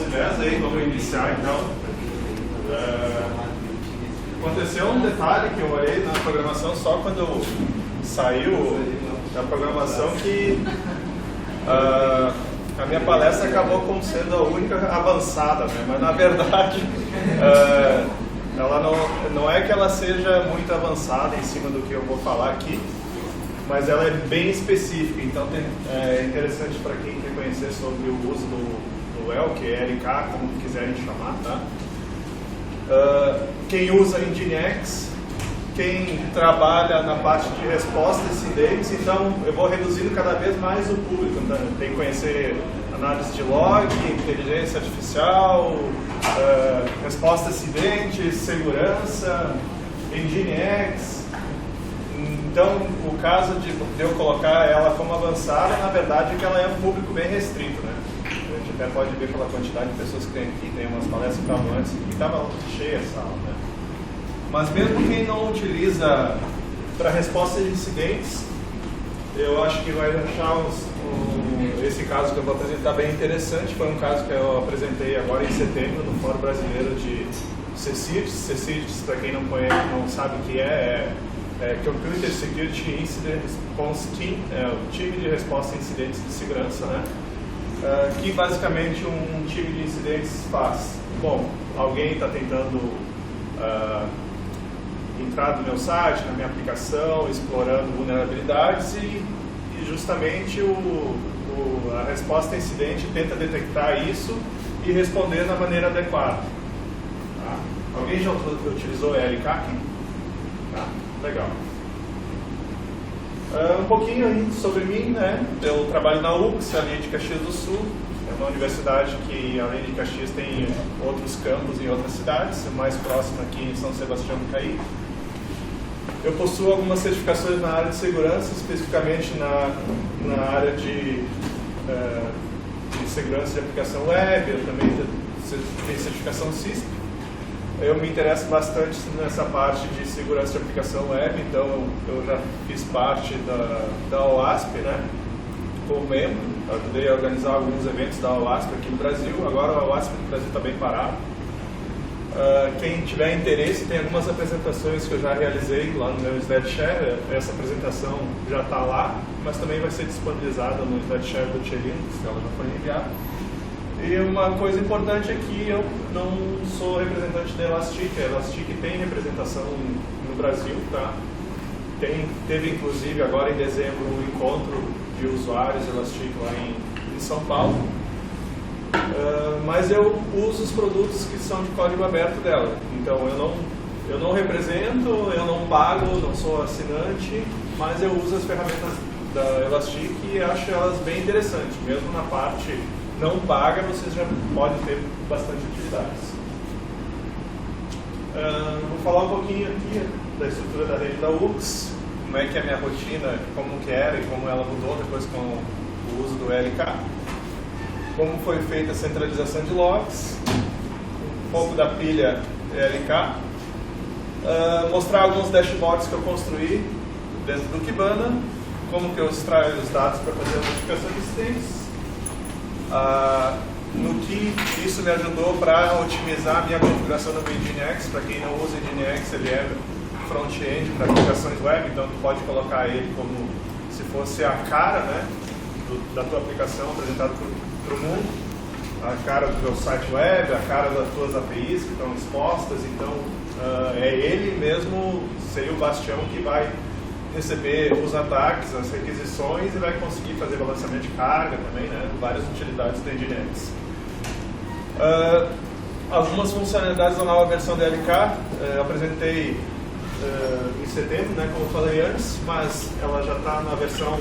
11:10 aí, vamos iniciar então. Aconteceu um detalhe que eu olhei na programação só quando saiu da programação que a minha palestra acabou como sendo a única avançada, né? Mas na verdade ela não é que ela seja muito avançada em cima do que eu vou falar aqui, mas ela é bem específica, então é interessante para quem quer conhecer sobre o uso do ELK, LK, como quiserem chamar, tá? Quem usa Nginx, quem trabalha na parte de resposta a incidentes, então eu vou reduzindo cada vez mais o público, tá? Tem que conhecer análise de log, inteligência artificial, resposta a incidentes, segurança, Nginx. Então, o caso de eu colocar ela como avançada, na verdade, é que ela é um público bem restrito, né? A gente até pode ver pela quantidade de pessoas que tem aqui, tem umas palestras que estavam antes e estava cheia a sala, né? Mas mesmo quem não utiliza para resposta de incidentes, eu acho que vai achar esse caso que eu vou apresentar bem interessante. Foi um caso que eu apresentei agora em setembro no Fórum Brasileiro de CSIRTs. CSIRTs, para quem não sabe o que é Computer Security Incident Response Team, é o time de resposta a incidentes de segurança, né? Que basicamente um time de incidentes faz. Bom, alguém está tentando entrar no meu site, na minha aplicação, explorando vulnerabilidades e justamente a resposta a incidente tenta detectar isso e responder da maneira adequada. Tá? Alguém já utilizou LK aqui? Tá? Legal. Um pouquinho aí sobre mim, né? Eu trabalho na UFRGS, ali de Caxias do Sul. É uma universidade que, além de Caxias, tem outros campos em outras cidades. O mais próximo aqui em São Sebastião do Caí. Eu possuo algumas certificações na área de segurança, especificamente na área de segurança de aplicação web. Eu também tenho certificação CISP. Eu me interesso bastante nessa parte de segurança de aplicação web, então eu já fiz parte da OWASP, né, como membro. Ajudei a organizar alguns eventos da OWASP aqui no Brasil. Agora a OWASP no Brasil está bem parado. Quem tiver interesse, tem algumas apresentações que eu já realizei lá no meu SlideShare. Essa apresentação já está lá, mas também vai ser disponibilizada no SlideShare do Tchelino, se ela já foi enviada. E uma coisa importante é que eu não sou representante da Elastic. A Elastic tem representação no Brasil, tá? Teve inclusive agora em dezembro um encontro de usuários Elastic lá em São Paulo. Mas eu uso os produtos que são de código aberto dela. Então eu não represento, eu não pago, não sou assinante, mas eu uso as ferramentas da Elastic e acho elas bem interessantes. Mesmo na parte não paga, vocês já podem ter bastante utilidades. Vou falar um pouquinho aqui da estrutura da rede da UFRGS, como é que é a minha rotina, como que era e como ela mudou depois com o uso do LK. Como foi feita a centralização de logs, um pouco da pilha LK, mostrar alguns dashboards que eu construí dentro do Kibana, como que eu extraio os dados para fazer a notificação de incidentes. No que isso me ajudou para otimizar a minha configuração do Nginx. Para quem não usa Nginx, ele é front-end para aplicações web, então tu pode colocar ele como se fosse a cara, né, da tua aplicação apresentada para o mundo, a cara do teu site web, a cara das tuas APIs que estão expostas. Então é ele mesmo, seria o bastião que vai receber os ataques, as requisições e vai conseguir fazer balanceamento de carga também, né? Várias utilidades do Nginx. Algumas funcionalidades da nova versão da LK eu apresentei em setembro, né, como eu falei antes, mas ela já está na versão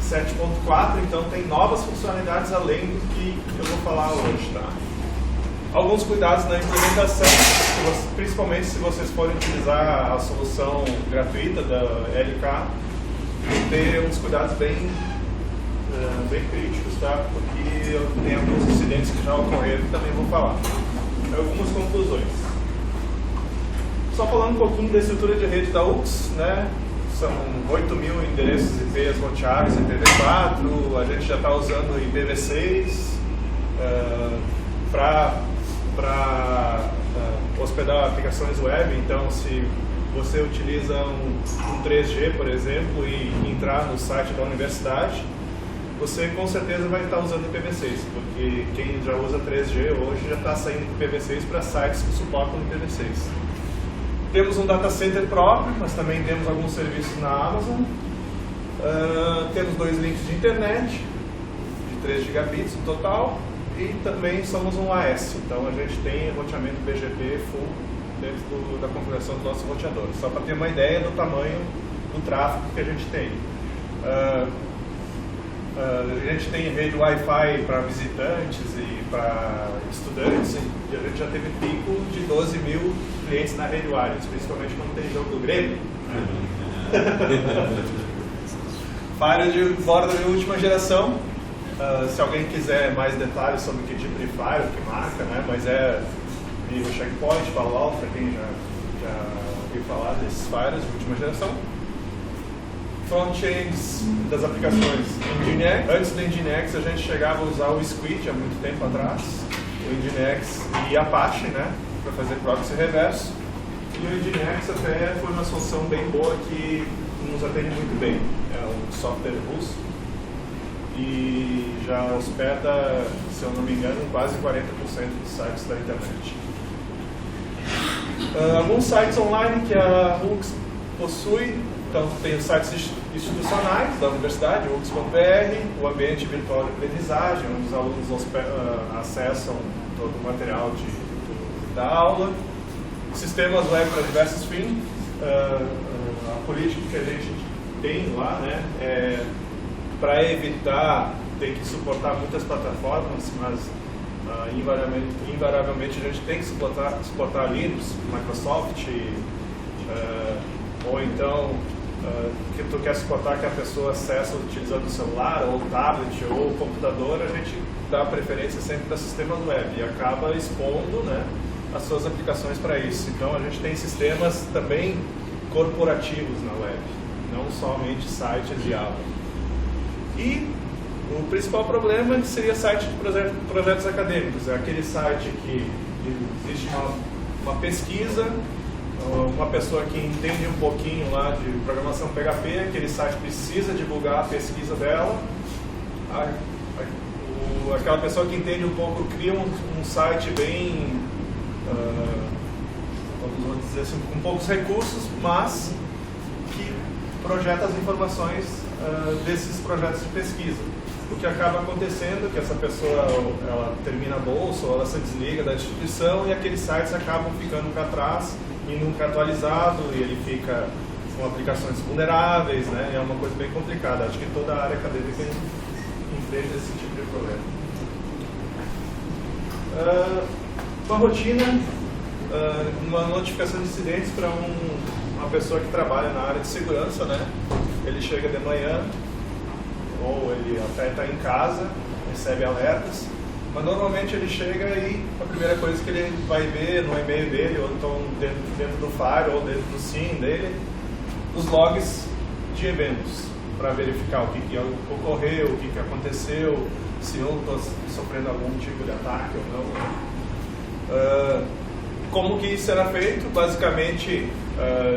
7.4, então tem novas funcionalidades além do que eu vou falar hoje, tá? Alguns cuidados na implementação, principalmente se vocês forem utilizar a solução gratuita da LK, ter uns cuidados bem críticos, tá? Porque tem alguns incidentes que já ocorreram que também vou falar. Algumas conclusões. Só falando um pouquinho da estrutura de rede da UFRGS, né? São 8.000 endereços IPs roteados em IPv4, a gente já está usando IPv6 para hospedar aplicações web. Então, se você utiliza um 3G, por exemplo, e entrar no site da universidade, você com certeza vai estar usando IPv6, porque quem já usa 3G hoje já está saindo IPv6 para sites que suportam IPv6. Temos um data center próprio, mas também temos alguns serviços na Amazon. Temos 2 links de internet, de 3 gigabits no total, e também somos um AS, então a gente tem roteamento BGP full dentro da configuração do nosso roteador, só para ter uma ideia do tamanho do tráfego que a gente tem. A gente tem rede Wi-Fi para visitantes e para estudantes, e a gente já teve pico de 12 mil clientes na rede wireless, principalmente quando tem jogo do Grêmio. Firewall de borda de última geração. Se alguém quiser mais detalhes sobre que tipo de firewall, que marca, né? Mas é nível Checkpoint, Palo Alto, para quem já ouviu falar desses firewalls de última geração. Front-ends das aplicações Nginx. Antes do Nginx a gente chegava a usar o Squid há muito tempo atrás, o Nginx e Apache, né, para fazer proxy reverso. E o Nginx até foi uma solução bem boa que nos atende muito bem. É um software russo e já hospeda, se eu não me engano, quase 40% dos sites da internet. Alguns sites online que a Hux possui. Então, tem os sites institucionais da universidade, o UX.br, o ambiente virtual de aprendizagem, onde os alunos acessam todo o material da aula, sistemas web para diversos fins. A política que a gente tem lá, né, é para evitar ter que suportar muitas plataformas, mas invariavelmente a gente tem que suportar Linux, Microsoft, ou então que tu quer suportar que a pessoa acesse utilizando o celular, ou tablet, ou computador, a gente dá preferência sempre para sistemas web e acaba expondo, né, as suas aplicações para isso. Então a gente tem sistemas também corporativos na web, não somente sites de aula. E o principal problema seria site de projetos acadêmicos, é aquele site que existe uma pesquisa, uma pessoa que entende um pouquinho lá de programação PHP, aquele site precisa divulgar a pesquisa dela, aquela pessoa que entende um pouco cria um site bem, vamos dizer assim, com poucos recursos, mas que projeta as informações desses projetos de pesquisa. O que acaba acontecendo é que essa pessoa ela termina a bolsa ou ela se desliga da instituição e aqueles sites acabam ficando para trás e nunca atualizado, e ele fica com aplicações vulneráveis, né? É uma coisa bem complicada. Acho que toda a área acadêmica enfrenta esse tipo de problema. Uma rotina, uma notificação de incidentes para uma pessoa que trabalha na área de segurança, né? Ele chega de manhã, ou ele até está em casa, recebe alertas, mas normalmente ele chega e a primeira coisa que ele vai ver no e-mail dele, ou então dentro do Fire, ou dentro do SIM dele, os logs de eventos, para verificar o que ocorreu, o que aconteceu, se eu estou sofrendo algum tipo de ataque ou não. Como que isso era feito? Basicamente,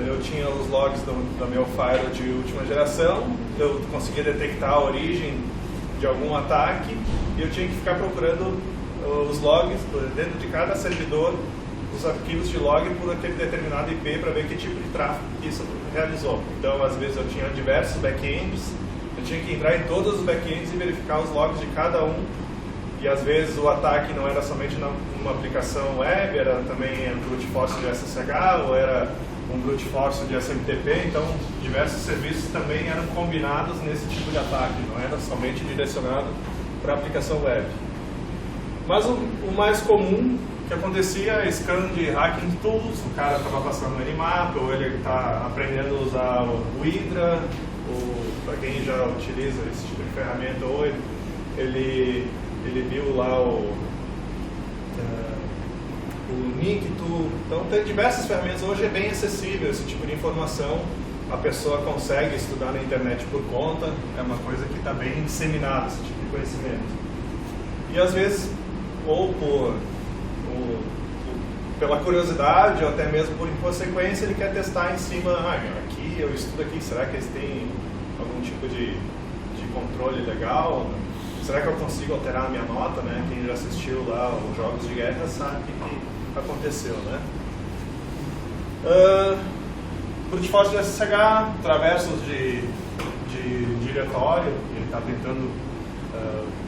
eu tinha os logs do meu Fire de última geração, eu conseguia detectar a origem de algum ataque e eu tinha que ficar procurando os logs dentro de cada servidor, os arquivos de log por aquele determinado IP para ver que tipo de tráfego que isso realizou. Então, às vezes eu tinha diversos backends, eu tinha que entrar em todos os backends e verificar os logs de cada um. E às vezes o ataque não era somente numa aplicação web, era também um brute force de SSH ou era um brute force de SMTP, então diversos serviços também eram combinados nesse tipo de ataque, não era somente direcionado para a aplicação web. Mas o mais comum que acontecia é scan de hacking tools, o cara estava passando no Nmap, ou ele está aprendendo a usar o Hydra, ou para quem já utiliza esse tipo de ferramenta, ou ele viu lá o Nikto. Então tem diversas ferramentas, hoje é bem acessível esse tipo de informação, a pessoa consegue estudar na internet por conta, é uma coisa que está bem disseminada, esse tipo de conhecimento. E às vezes, ou por pela curiosidade ou até mesmo por inconsequência, ele quer testar em cima, aqui eu estudo aqui, será que eles têm algum tipo de controle legal? Será que eu consigo alterar a minha nota, né? Quem já assistiu lá os jogos de guerra sabe o que aconteceu, né? Brute Force de SSH, traversos de diretório, ele está tentando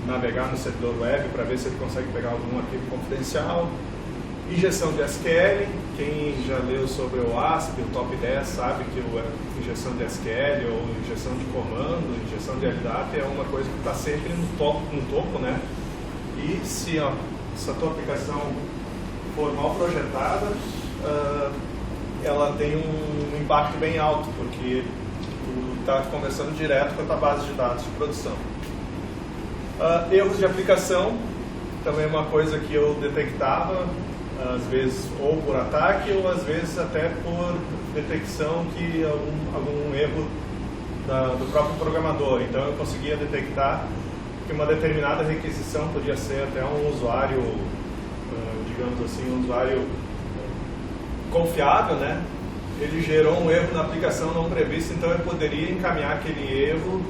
navegar no servidor web para ver se ele consegue pegar algum arquivo confidencial. Injeção de SQL, quem já leu sobre o ASP, o top 10, sabe que injeção de SQL ou injeção de comando, injeção de LDAP é uma coisa que está sempre no topo, né? E se a tua aplicação for mal projetada, ela tem um impacto bem alto, porque tu está conversando direto com a tua base de dados de produção. Erros de aplicação, também é uma coisa que eu detectava, às vezes ou por ataque ou às vezes até por detecção que algum erro do próprio programador. Então eu conseguia detectar que uma determinada requisição podia ser até um usuário, digamos assim, um usuário confiável, né? Ele gerou um erro na aplicação não previsto, então eu poderia encaminhar aquele erro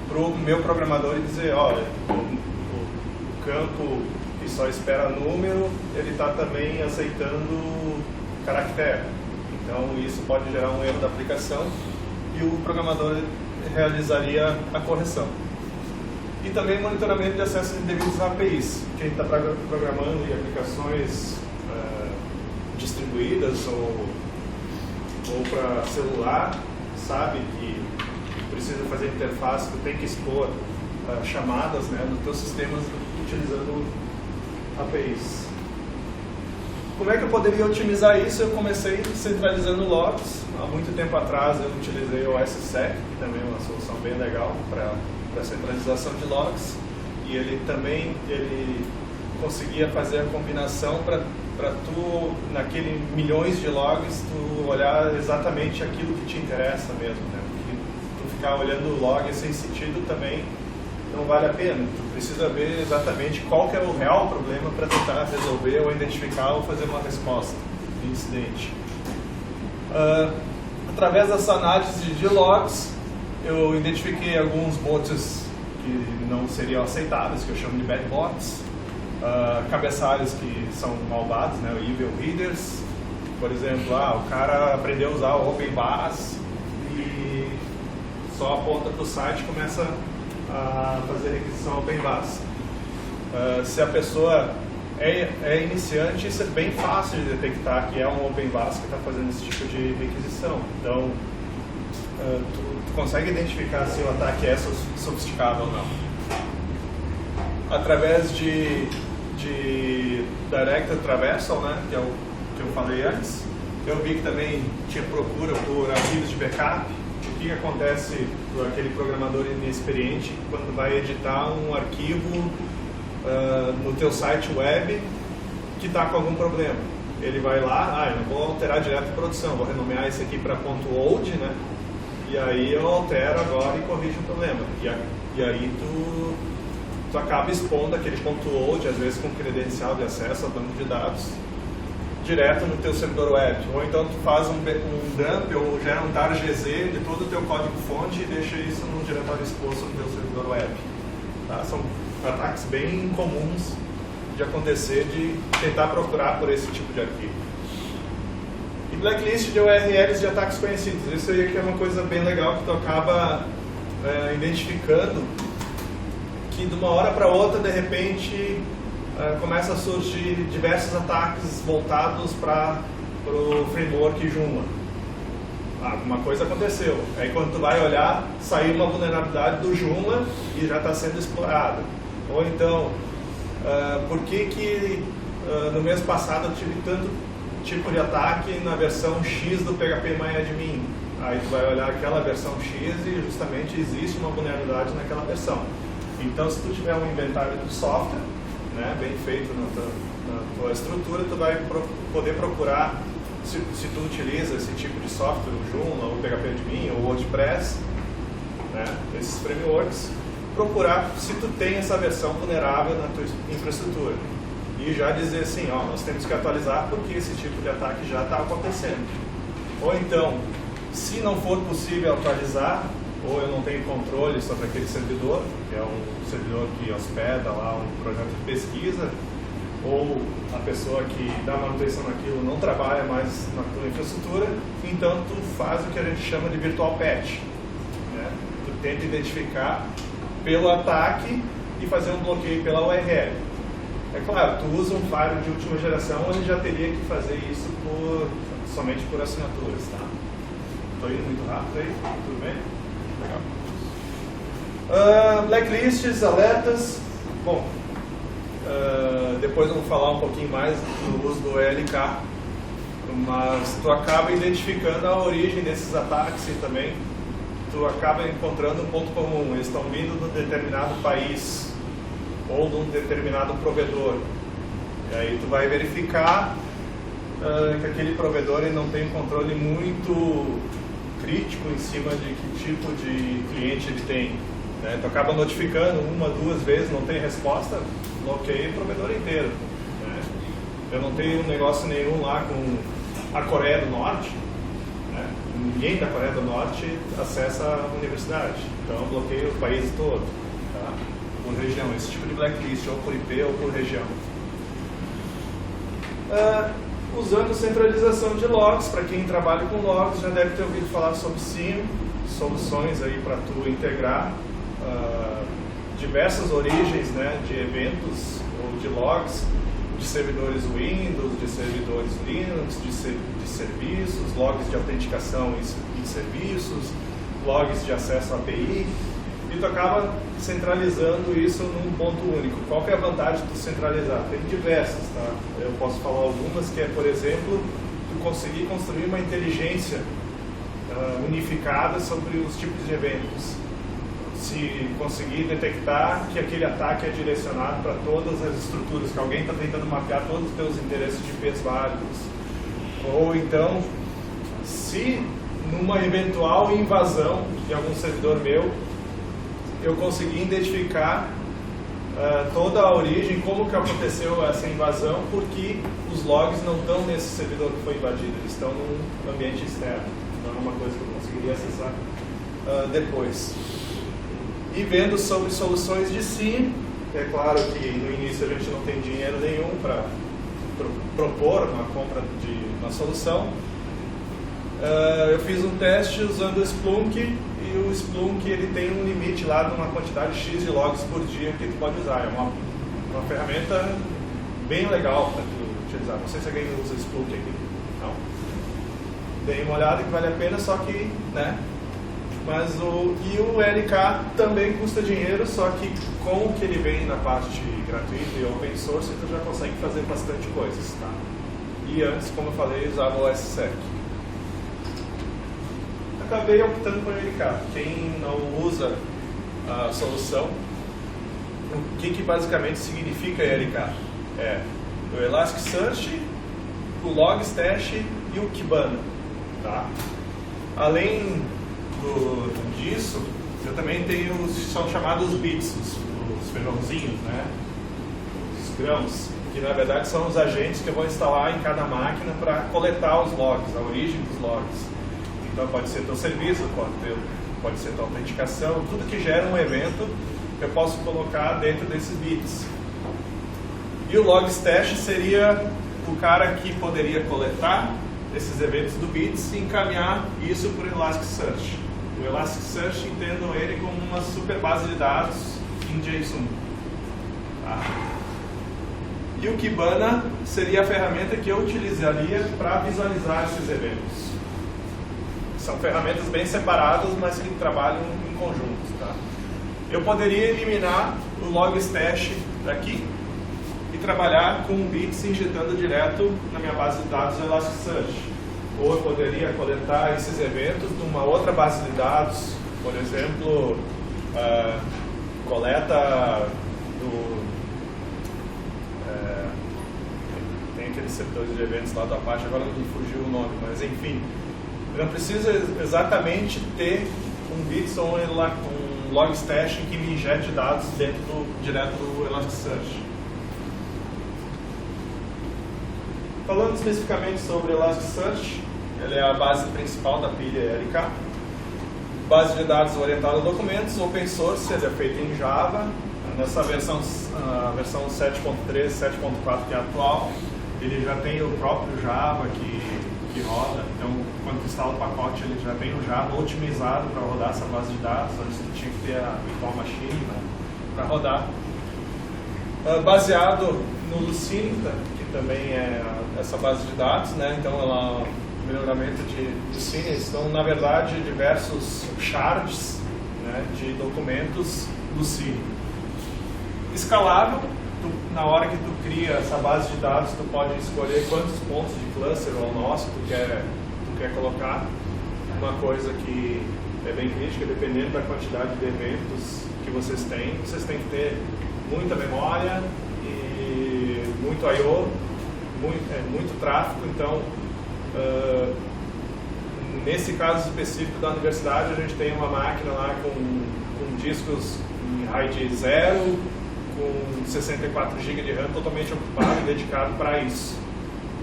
para o meu programador e dizer, olha, o campo que só espera número, ele está também aceitando caractere. Então isso pode gerar um erro da aplicação e o programador realizaria a correção. E também monitoramento de acesso indevidos a APIs. Quem está programando em aplicações distribuídas ou para celular sabe que precisa fazer interface, tu tem que expor chamadas, né, nos teus sistemas utilizando APIs. Como é que eu poderia otimizar isso? Eu comecei centralizando logs. Há muito tempo atrás eu utilizei o OSSec, que também é uma solução bem legal para centralização de logs. E ele também conseguia fazer a combinação para tu, naquele milhões de logs, tu olhar exatamente aquilo que te interessa mesmo, né? Porque tu ficar olhando o log sem sentido também não vale a pena. Tu precisa ver exatamente qual que é o real problema para tentar resolver ou identificar ou fazer uma resposta de incidente. Através dessa análise de logs, eu identifiquei alguns bots que não seriam aceitáveis, que eu chamo de bad bots, cabeçalhos que são malvados, né, o evil readers. Por exemplo, o cara aprendeu a usar o OpenBAS e só aponta para o site e começa a fazer requisição OpenBAS. Se a pessoa é iniciante, isso é bem fácil de detectar que é um OpenBAS que está fazendo esse tipo de requisição. Então, tu consegue identificar se o ataque é sofisticado ou não. Através de Directed Traversal, né, que é o que eu falei antes, eu vi que também tinha procura por arquivos de backup. O que acontece para aquele programador inexperiente quando vai editar um arquivo no teu site web que está com algum problema? Ele vai lá, eu não vou alterar direto a produção, vou renomear esse aqui para .old, né? E aí eu altero agora e corrijo o problema. E aí tu acaba expondo aquele .old, às vezes com credencial de acesso ao banco de dados, direto no teu servidor web. Ou então tu faz um dump ou gera um tar gz de todo o teu código-fonte e deixa isso num diretório exposto no teu servidor web. Tá? São ataques bem comuns de acontecer, de tentar procurar por esse tipo de arquivo. E blacklist de URLs de ataques conhecidos. Isso aí que é uma coisa bem legal que tu acaba identificando que de uma hora para outra, de repente, começa a surgir diversos ataques voltados para o framework Joomla. Alguma coisa aconteceu. Aí quando tu vai olhar, saiu uma vulnerabilidade do Joomla e já está sendo explorada. Ou então, por que no mês passado eu tive tanto tipo de ataque na versão X do PHPMyAdmin? Aí tu vai olhar aquela versão X e justamente existe uma vulnerabilidade naquela versão. Então, se tu tiver um inventário de software, né, bem feito na tua estrutura, tu vai poder procurar, se tu utiliza esse tipo de software, o Joomla, o PHPAdmin, ou o WordPress, né, esses frameworks, procurar se tu tem essa versão vulnerável na tua infraestrutura. e já dizer assim, ó, nós temos que atualizar porque esse tipo de ataque já está acontecendo. Ou então, se não for possível atualizar, ou eu não tenho controle sobre aquele servidor, que é um servidor que hospeda lá um projeto de pesquisa, ou a pessoa que dá manutenção naquilo não trabalha mais na tua infraestrutura, então tu faz o que a gente chama de virtual patch, né? Tu tenta identificar pelo ataque e fazer um bloqueio pela URL. É claro, tu usa um firewall de última geração, ele já teria que fazer isso somente por assinaturas, tá? Estou indo muito rápido aí, tudo bem? Legal. Blacklists, alertas. Bom, depois eu vou falar um pouquinho mais do uso do ELK, mas tu acaba identificando a origem desses ataques e também tu acaba encontrando um ponto comum. Eles estão vindo de um determinado país ou de um determinado provedor. E aí tu vai verificar que aquele provedor ele não tem um controle muito crítico em cima de que tipo de cliente ele tem, né? Tu acaba notificando uma, duas vezes, não tem resposta, bloqueia o provedor inteiro, né? Eu não tenho negócio nenhum lá com a Coreia do Norte, né? Ninguém da Coreia do Norte acessa a universidade, então eu bloqueio o país todo, tá? Por região, esse tipo de blacklist, ou por IP ou por região. Usando centralização de logs, para quem trabalha com logs já deve ter ouvido falar sobre SIEM, soluções aí para tu integrar diversas origens, né, de eventos ou de logs, de servidores Windows, de servidores Linux, de serviços, logs de autenticação em serviços, logs de acesso à API, e tu acaba centralizando isso num ponto único. Qual que é a vantagem de centralizar? Tem diversas, tá? Eu posso falar algumas, que é, por exemplo, tu conseguir construir uma inteligência unificada sobre os tipos de eventos. Se conseguir detectar que aquele ataque é direcionado para todas as estruturas, que alguém está tentando mapear todos os teus endereços de IPs válidos. Ou então, se numa eventual invasão de algum servidor meu, eu consegui identificar toda a origem, como que aconteceu essa invasão, porque os logs não estão nesse servidor que foi invadido, eles estão num ambiente externo. Então é uma coisa que eu conseguiria acessar depois. E vendo sobre soluções de SIEM, é claro que no início a gente não tem dinheiro nenhum para propor uma compra de uma solução. Eu fiz um teste usando o Splunk, e o Splunk ele tem um limite lá de uma quantidade X de logs por dia que tu pode usar. É uma ferramenta bem legal para tu utilizar. Não sei se alguém usa Splunk aqui. Não. Dei uma olhada que vale a pena, só que, né? Mas o ELK também custa dinheiro, só que com o que ele vem na parte gratuita e open source, tu já consegue fazer bastante coisas, tá? E antes, como eu falei, usava o OSSEC. Acabei optando por ELK. Quem não usa a solução, o que basicamente significa ELK? É o Elasticsearch, o Logstash e o Kibana, tá? Além disso, eu também tenho os que são chamados bits, os feijãozinhos, né? Os grãos, que na verdade são os agentes que eu vou instalar em cada máquina para coletar os logs, a origem dos logs. Então pode ser teu serviço, pode ser tua autenticação, tudo que gera um evento eu posso colocar dentro desses bits. E o Logstash seria o cara que poderia coletar esses eventos do bits e encaminhar isso para o Elasticsearch. O Elasticsearch, entendo ele como uma super base de dados em JSON. Tá? E o Kibana seria a ferramenta que eu utilizaria para visualizar esses eventos. São ferramentas bem separadas, mas que trabalham em conjunto. Tá? Eu poderia eliminar o Logstash daqui e trabalhar com bits injetando direto na minha base de dados do Elasticsearch. Ou eu poderia coletar esses eventos numa outra base de dados, por exemplo, coleta do... tem aqueles setores de eventos lá do Apache, agora não me fugiu o nome, mas enfim. Eu não preciso exatamente ter um bits ou um Logstash que me injete dados direto do Elasticsearch. Falando especificamente sobre Elasticsearch, ele é a base principal da pilha ELK. Base de dados orientada a documentos, open source, ele é feito em Java. Nessa versão 7.3, 7.4 que é atual, ele já tem o próprio Java que roda. Então, quando tu instala o pacote, ele já tem o Java otimizado para rodar essa base de dados. Antes tu tinha que ter a virtual machine, né, para rodar. Baseado no Lucene, que também é essa base de dados, né? Então ela melhoramento de Lucene. São, na verdade, diversos shards, né, de documentos Lucene. Escalável, na hora que tu cria essa base de dados, tu pode escolher quantos pontos de cluster ou nosso tu quer colocar. Uma coisa que é bem crítica, dependendo da quantidade de eventos que vocês têm que ter muita memória e muito I/O, muito tráfego. Então, nesse caso específico da universidade, a gente tem uma máquina lá com discos em RAID 0, com 64 GB de RAM totalmente ocupado e dedicado para isso,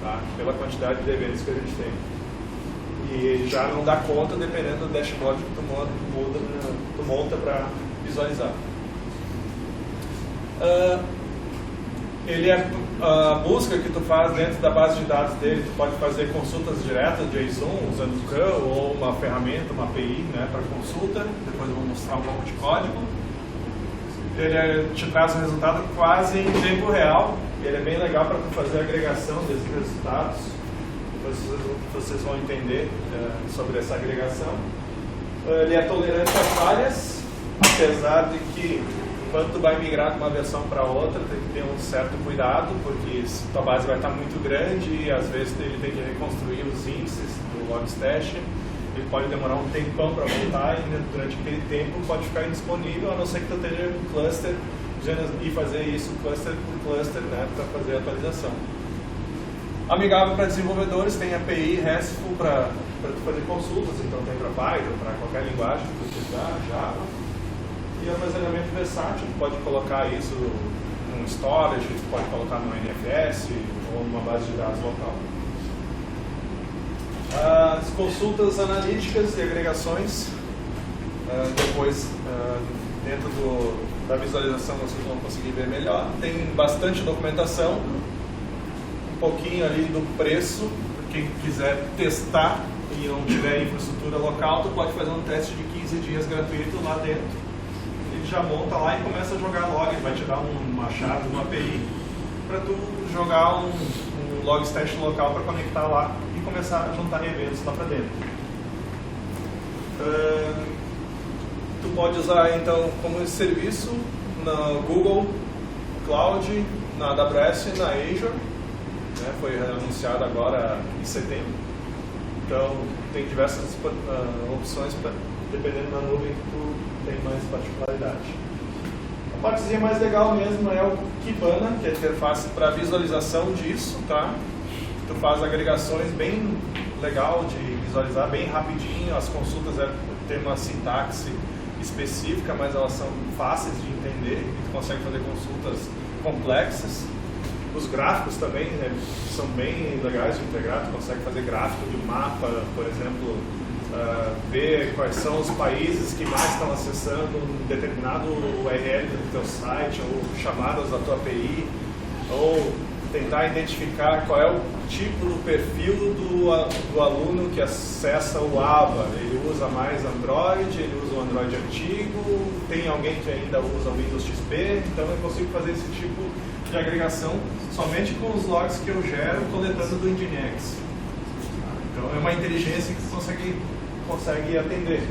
tá? Pela quantidade de eventos que a gente tem. E já não dá conta dependendo do dashboard que tu monta para visualizar. Ele é a busca que tu faz dentro da base de dados dele. Tu pode fazer consultas diretas de JSON usando o curl ou uma ferramenta, uma API, né, para consulta. Depois eu vou mostrar um pouco de código. Ele te traz um resultado quase em tempo real. Ele é bem legal para tu fazer a agregação desses resultados. Depois vocês vão entender sobre essa agregação. Ele é tolerante a falhas, apesar de que quando tu vai migrar de uma versão para outra, tem que ter um certo cuidado, porque tua base vai estar muito grande e às vezes ele tem que reconstruir os índices do Logstash. Ele pode demorar um tempão para voltar e durante aquele tempo pode ficar indisponível, a não ser que tu tenha um cluster e fazer isso cluster por cluster, né, para fazer a atualização. Amigável para desenvolvedores, tem API RESTful para tu fazer consultas, então tem para Python, para qualquer linguagem que tu utilizar, Java. E armazenamento versátil, tu pode colocar isso num storage, tu pode colocar no NFS ou numa base de dados local. As consultas analíticas e agregações, depois dentro da visualização vocês vão conseguir ver melhor. Tem bastante documentação, um pouquinho ali do preço, quem quiser testar e não tiver infraestrutura local, tu pode fazer um teste de 15 dias gratuito lá dentro. Ele já monta lá e começa a jogar log, ele vai te dar uma chave, uma API, para tu jogar um Logstash local para conectar lá e começar a juntar eventos lá para dentro. Tu pode usar então como serviço na Google Cloud, na AWS e na Azure, né, foi anunciado agora em setembro. Então tem diversas opções, dependendo da nuvem que tu tem mais particularidade. A partezinha mais legal mesmo é o Kibana, que é a interface para visualização disso, tá? Tu faz agregações bem legal de visualizar, bem rapidinho. As consultas têm uma sintaxe específica, mas elas são fáceis de entender e tu consegue fazer consultas complexas. Os gráficos também, né, são bem legais de integrar. Tu consegue fazer gráfico de mapa, por exemplo, ver quais são os países que mais estão acessando um determinado URL do teu site, ou chamadas da tua API, ou tentar identificar qual é o tipo do perfil do aluno que acessa o AVA. Ele usa mais Android, ele usa o Android antigo, tem alguém que ainda usa o Windows XP, então eu consigo fazer esse tipo de agregação somente com os logs que eu gero coletando do Nginx. Então é uma inteligência que você consegue atender.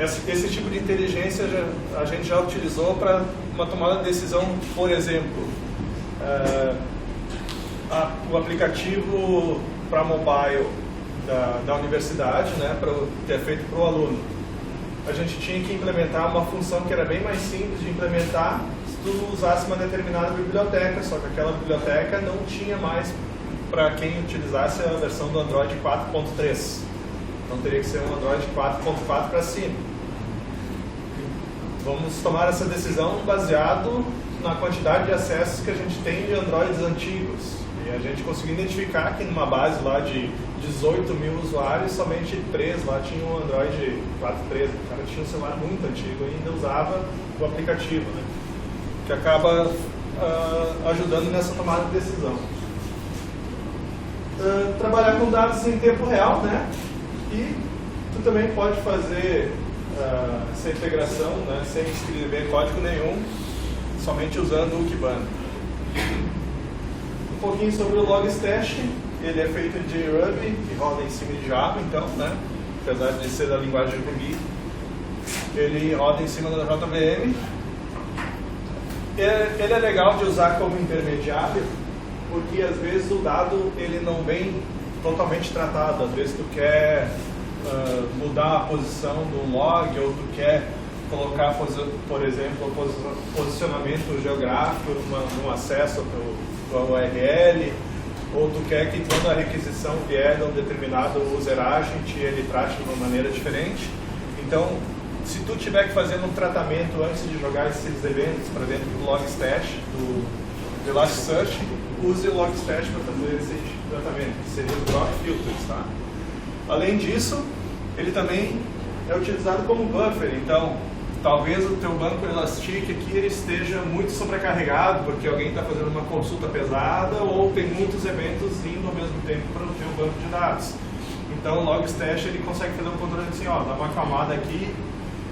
Esse tipo de inteligência a gente já utilizou para uma tomada de decisão, por exemplo, o aplicativo para mobile da universidade, né, que é feito para o aluno. A gente tinha que implementar uma função que era bem mais simples de implementar se tu usasse uma determinada biblioteca, só que aquela biblioteca não tinha mais para quem utilizasse a versão do Android 4.3. Então teria que ser um Android 4.4 para cima. Vamos tomar essa decisão baseado na quantidade de acessos que a gente tem de Androids antigos. E a gente conseguiu identificar que numa base lá de 18 mil usuários, somente 3 lá tinham um Android 4.13. O cara tinha um celular muito antigo e ainda usava o aplicativo, né? Que acaba ajudando nessa tomada de decisão. Trabalhar com dados em tempo real, né? E tu também pode fazer essa integração, né, sem escrever código nenhum, somente usando o Kibana. Um pouquinho sobre o Logstash. Ele é feito em JRuby e roda em cima de Java, então, né? Apesar de ser da linguagem Ruby, ele roda em cima da JVM. Ele é legal de usar como intermediário, porque às vezes o dado ele não vem totalmente tratado. Às vezes tu quer mudar a posição do log, ou tu quer colocar, por exemplo, o posicionamento geográfico num acesso para o URL, ou tu quer que quando a requisição vier de um determinado user agent, ele trate de uma maneira diferente. Então, se tu tiver que fazer um tratamento antes de jogar esses eventos para dentro do Logstash, do Elasticsearch, use o Logstash para fazer esse tratamento, que seria o Drop Filters, tá? Além disso, ele também é utilizado como buffer, então talvez o teu banco Elastic aqui ele esteja muito sobrecarregado porque alguém está fazendo uma consulta pesada ou tem muitos eventos indo ao mesmo tempo para o teu banco de dados. Então o Logstash ele consegue fazer um controle assim, ó, dá uma acalmada aqui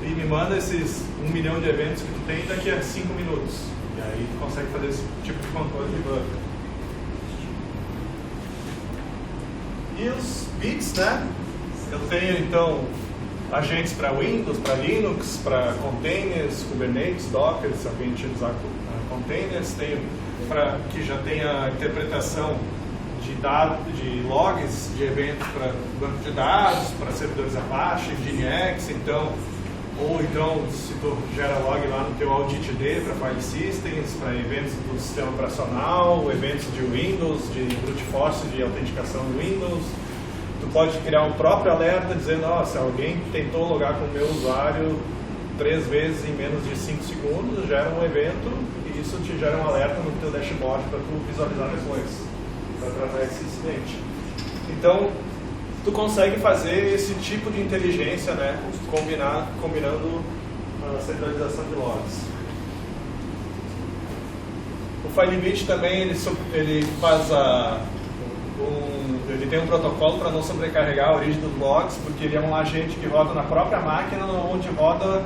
e me manda esses 1 milhão de eventos que tu tem daqui a 5 minutos. E aí tu consegue fazer esse tipo de controle de buffer. E os bits, né? Eu tenho então agentes para Windows, para Linux, para containers, Kubernetes, Docker, se alguém utilizar containers, tenho para que já tem a interpretação de dados, de logs de eventos para banco de dados, para servidores Apache, Nginx, então, ou então se tu gera log lá no teu auditd para file systems, para eventos do sistema operacional, eventos de Windows, de brute force de autenticação do Windows. Tu pode criar um próprio alerta dizendo, ó, se alguém tentou logar com o meu usuário 3 vezes em menos de 5 segundos, gera um evento e isso te gera um alerta no teu dashboard para tu visualizar depois, para tratar esse incidente. Então, tu consegue fazer esse tipo de inteligência, né, combinando a centralização de logs. O Firebit também, ele faz ele tem um protocolo para não sobrecarregar a origem dos logs, porque ele é um agente que roda na própria máquina onde roda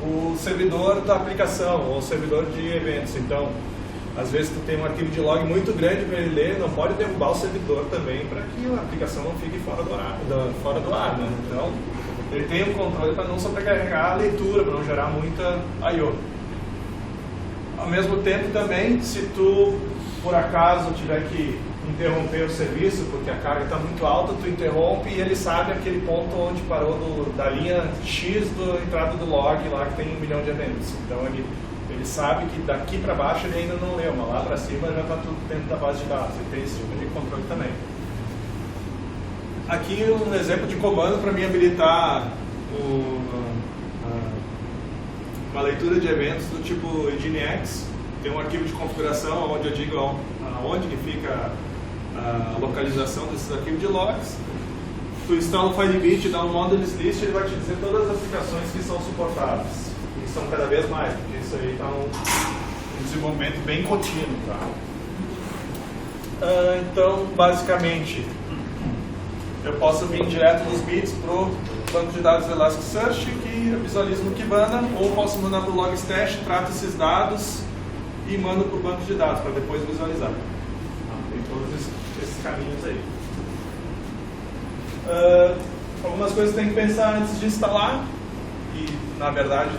o servidor da aplicação, ou o servidor de eventos. Então, às vezes tu tem um arquivo de log muito grande para ele ler, não pode derrubar o servidor também para que a aplicação não fique fora do ar, né? Então, ele tem um controle para não sobrecarregar a leitura, para não gerar muita I/O. Ao mesmo tempo também, se tu por acaso tiver que interromper o serviço porque a carga está muito alta, tu interrompe e ele sabe aquele ponto onde parou da linha X da entrada do log lá que tem 1 milhão de eventos. Então ele sabe que daqui para baixo ele ainda não leu, mas lá para cima já está tudo dentro da base de dados. Ele tem esse tipo de controle também. Aqui um exemplo de comando para me habilitar uma leitura de eventos do tipo Nginx. Tem um arquivo de configuração onde eu digo aonde que fica a localização desses arquivos de logs. Tu instala o Firebit, dá um modules list, ele vai te dizer todas as aplicações que são suportadas. E são cada vez mais, porque isso aí está um desenvolvimento bem contínuo. Tá? Então, basicamente, eu posso vir direto dos bits para o banco de dados do Elasticsearch, que eu visualizo no Kibana, ou posso mandar para o Logstash, trato esses dados e mando para o banco de dados para depois visualizar. Tem todos esses caminhos aí. Algumas coisas tem que pensar antes de instalar e, na verdade,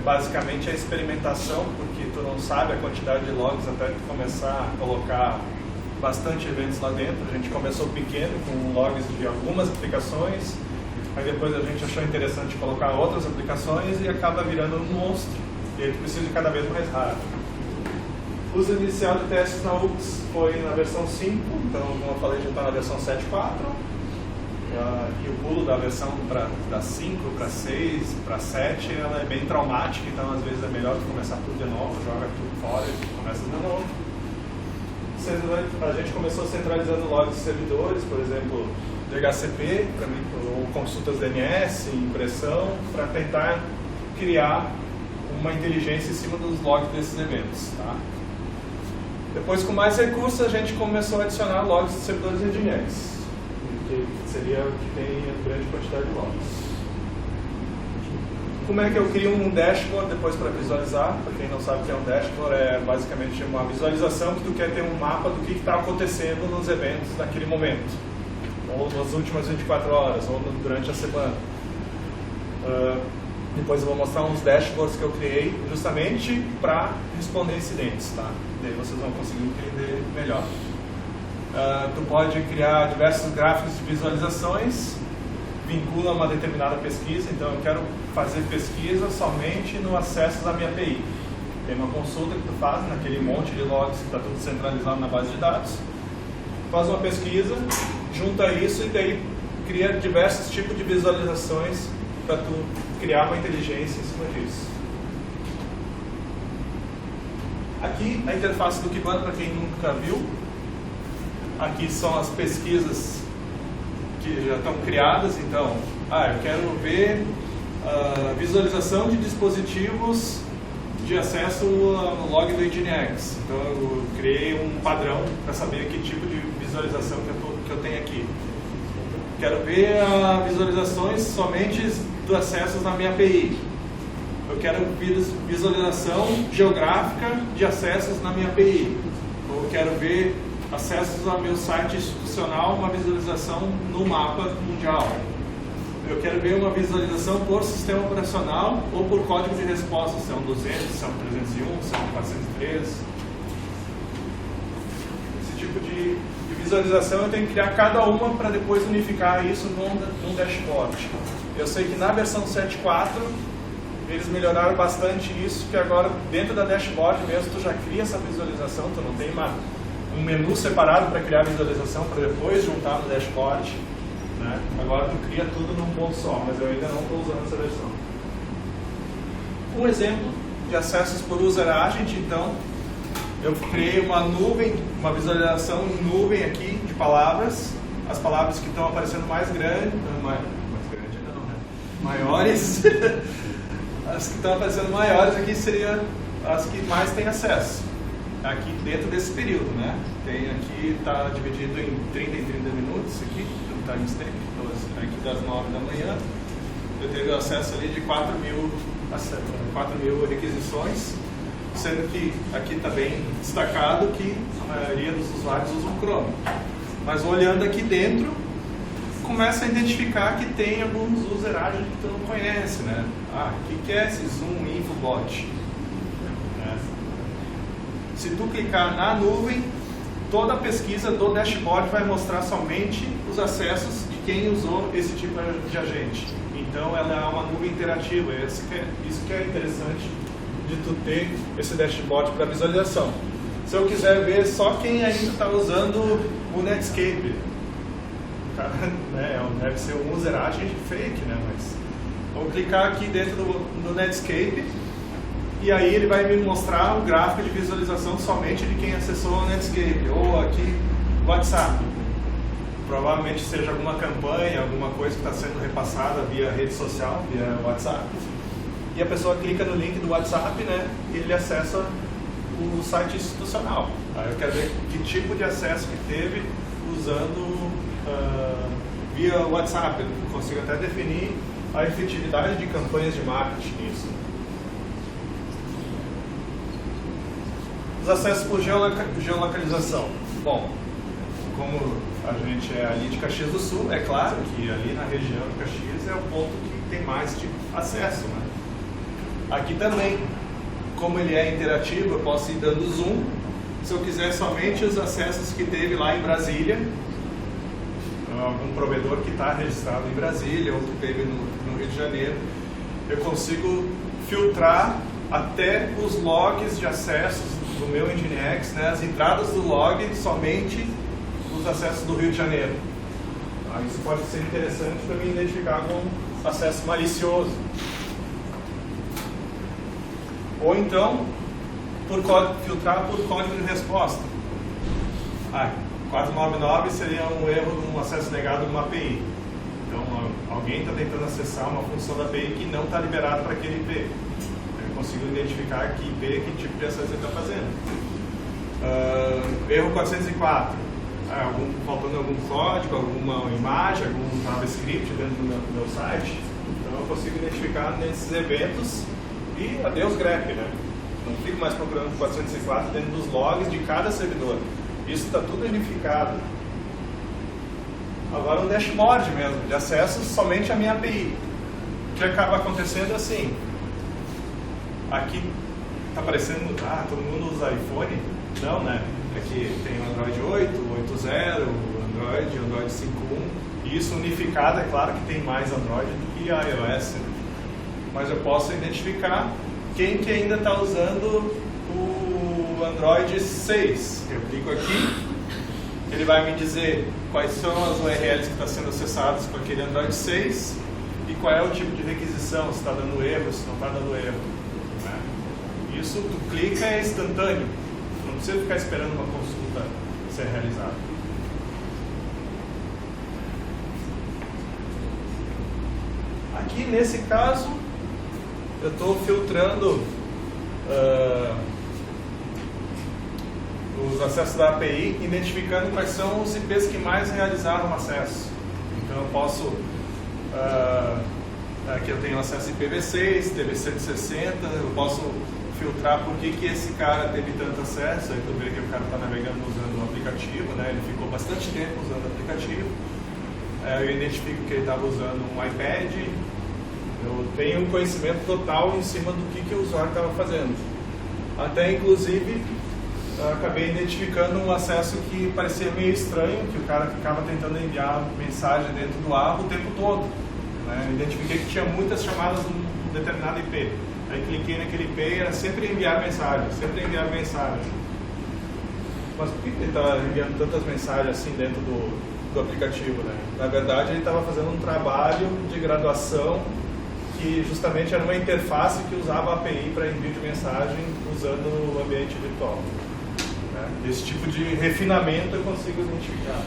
basicamente a experimentação, porque tu não sabe a quantidade de logs até tu começar a colocar bastante eventos lá dentro. A gente começou pequeno com logs de algumas aplicações, aí depois a gente achou interessante colocar outras aplicações e acaba virando um monstro. E aí tu precisa de cada vez mais raro. O uso inicial de testes na UX foi na versão 5, então como eu falei já está na versão 7.4. E o pulo da versão da 5 para 6, para 7, ela é bem traumática, então às vezes é melhor tu começar tudo de novo, joga tudo fora e começa de novo. A gente começou centralizando logs de servidores, por exemplo, DHCP, ou consultas DNS, impressão, para tentar criar uma inteligência em cima dos logs desses eventos. Tá? Depois, com mais recursos, a gente começou a adicionar logs de servidores Nginx, que seria o que tem a grande quantidade de logs. Como é que eu crio um dashboard depois para visualizar? Para quem não sabe o que é um dashboard, é basicamente uma visualização que tu quer ter um mapa do que está acontecendo nos eventos naquele momento, ou nas últimas 24 horas, ou durante a semana. Depois eu vou mostrar uns dashboards que eu criei justamente para responder incidentes, tá? Daí vocês vão conseguir entender melhor. Tu pode criar diversos gráficos de visualizações, vincula uma determinada pesquisa, então eu quero fazer pesquisa somente no acesso à minha API. Tem uma consulta que tu faz naquele monte de logs que está tudo centralizado na base de dados, faz uma pesquisa, junta isso e daí cria diversos tipos de visualizações para tu criar uma inteligência em cima disso. Aqui a interface do Kibana, para quem nunca viu, aqui são as pesquisas que já estão criadas, então, eu quero ver visualização de dispositivos de acesso no log do Nginx. Então eu criei um padrão para saber que tipo de visualização que eu tenho aqui. Quero ver visualizações somente do acesso na minha API. Eu quero visualização geográfica de acessos na minha API. Eu quero ver acessos ao meu site institucional, uma visualização no mapa mundial. Eu quero ver uma visualização por sistema operacional ou por código de resposta, se é um 200, se é um 301, se é um 403. Esse tipo de visualização eu tenho que criar cada uma para depois unificar isso num dashboard. Eu sei que na versão 7.4 eles melhoraram bastante isso, que agora dentro da dashboard mesmo tu já cria essa visualização, tu não tem um menu separado para criar visualização para depois juntar no dashboard, né? Agora tu cria tudo num ponto só, mas eu ainda não estou usando essa versão. Um exemplo de acessos por user agent, então, eu criei uma nuvem, uma visualização em nuvem aqui de palavras, as palavras que estão aparecendo mais grande não, né? Maiores, as que estão aparecendo maiores aqui seriam as que mais têm acesso. Aqui dentro desse período, né? Tem aqui, está dividido em 30 em 30 minutos, aqui, no timestamp, aqui das 9 da manhã, eu tive acesso ali de 4 mil requisições, sendo que aqui está bem destacado que a maioria dos usuários usam o Chrome. Mas olhando aqui dentro, começa a identificar que tem alguns user agents que tu não conhece, né? O que é esse Zoom Infobot? Se tu clicar na nuvem, toda a pesquisa do dashboard vai mostrar somente os acessos de quem usou esse tipo de agente. Então ela é uma nuvem interativa, isso que é interessante de tu ter esse dashboard para visualização. Se eu quiser ver só quem ainda está usando o Netscape, deve ser um user agent fake, né? Mas vou clicar aqui dentro do Netscape, e aí ele vai me mostrar o gráfico de visualização somente de quem acessou o Netscape, ou aqui WhatsApp. Provavelmente seja alguma campanha, alguma coisa que está sendo repassada via rede social, via WhatsApp. E a pessoa clica no link do WhatsApp, né, e ele acessa o site institucional. Aí eu quero ver que tipo de acesso que teve usando via WhatsApp. Eu consigo até definir a efetividade de campanhas de marketing nisso. Os acessos por geolocalização. Bom, como a gente é ali de Caxias do Sul, é claro que ali na região de Caxias é o ponto que tem mais de acesso, né? Aqui também, como ele é interativo, eu posso ir dando zoom. Se eu quiser somente os acessos que teve lá em Brasília, algum provedor que está registrado em Brasília ou que teve no Rio de Janeiro, eu consigo filtrar até os logs de acessos do meu Nginx, né, as entradas do log, somente os acessos do Rio de Janeiro. Isso pode ser interessante para me identificar com acesso malicioso. Ou então, filtrar por código de resposta. 499 seria um erro de um acesso negado numa API. Então, alguém está tentando acessar uma função da API que não está liberada para aquele IP. Eu consigo identificar que IP, que tipo de acesso ele está fazendo. Erro 404. Faltando algum código, alguma imagem, algum JavaScript dentro do meu site. Então, eu consigo identificar nesses eventos e adeus grep, né? Não fico mais procurando 404 dentro dos logs de cada servidor. Isso está tudo unificado. Agora um dashboard mesmo, de acesso somente à minha API. O que acaba acontecendo assim, aqui está aparecendo, todo mundo usa iPhone? Não, né? Aqui tem o Android 8, 8.0, Android 5.1, e isso unificado, é claro que tem mais Android do que iOS. Mas eu posso identificar quem que ainda está usando o Android 6. Eu clico aqui, ele vai me dizer quais são as URLs que estão sendo acessadas com aquele Android 6 e qual é o tipo de requisição, se está dando erro, se não está dando erro. Né? Isso, tu clica, é instantâneo. Não precisa ficar esperando uma consulta ser realizada. Aqui, nesse caso, eu estou filtrando os acessos da API, identificando quais são os IPs que mais realizaram acesso. Então eu posso, aqui eu tenho acesso IPv6, TV160, eu posso filtrar por que esse cara teve tanto acesso. Aí tu vê que o cara está navegando usando o aplicativo, né? Ele ficou bastante tempo usando o aplicativo. Eu identifico que ele estava usando um iPad. Eu tenho um conhecimento total em cima do que o usuário estava fazendo. Até, inclusive, acabei identificando um acesso que parecia meio estranho, que o cara ficava tentando enviar mensagem dentro do ar o tempo todo. Né? Eu identifiquei que tinha muitas chamadas de um determinado IP. Aí cliquei naquele IP e era sempre enviar mensagem, sempre enviar mensagem. Mas por que ele estava enviando tantas mensagens assim dentro do aplicativo? Né? Na verdade, ele estava fazendo um trabalho de graduação que justamente era uma interface que usava a API para envio de mensagem usando o ambiente virtual. Né? Esse tipo de refinamento eu consigo identificar.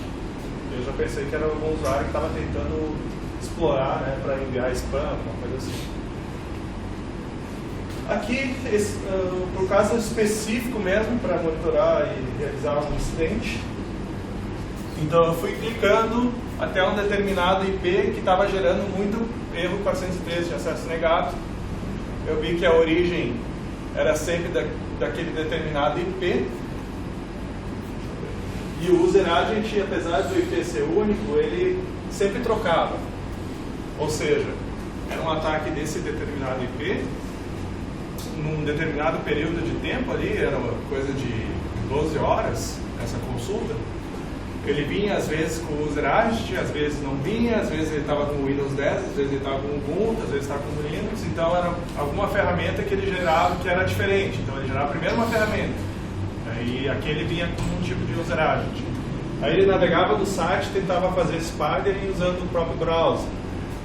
Eu já pensei que era algum usuário que estava tentando explorar, né, para enviar spam, alguma coisa assim. Aqui, por caso específico mesmo, para monitorar e realizar um incidente, então eu fui clicando até um determinado IP que estava gerando muito erro 413 de acesso negado. Eu vi que a origem era sempre daquele determinado IP. E o user agent, apesar do IP ser único, ele sempre trocava. Ou seja, era um ataque desse determinado IP, num determinado período de tempo ali, era uma coisa de 12 horas, essa consulta. Ele vinha às vezes com o user agent, às vezes não vinha, às vezes ele estava com o Windows 10, às vezes ele estava com o Ubuntu, às vezes estava com o Linux. Então era alguma ferramenta que ele gerava que era diferente. Então ele gerava primeiro uma ferramenta, e aquele vinha com um tipo de user agent. Aí ele navegava no site, tentava fazer spider usando o próprio browser.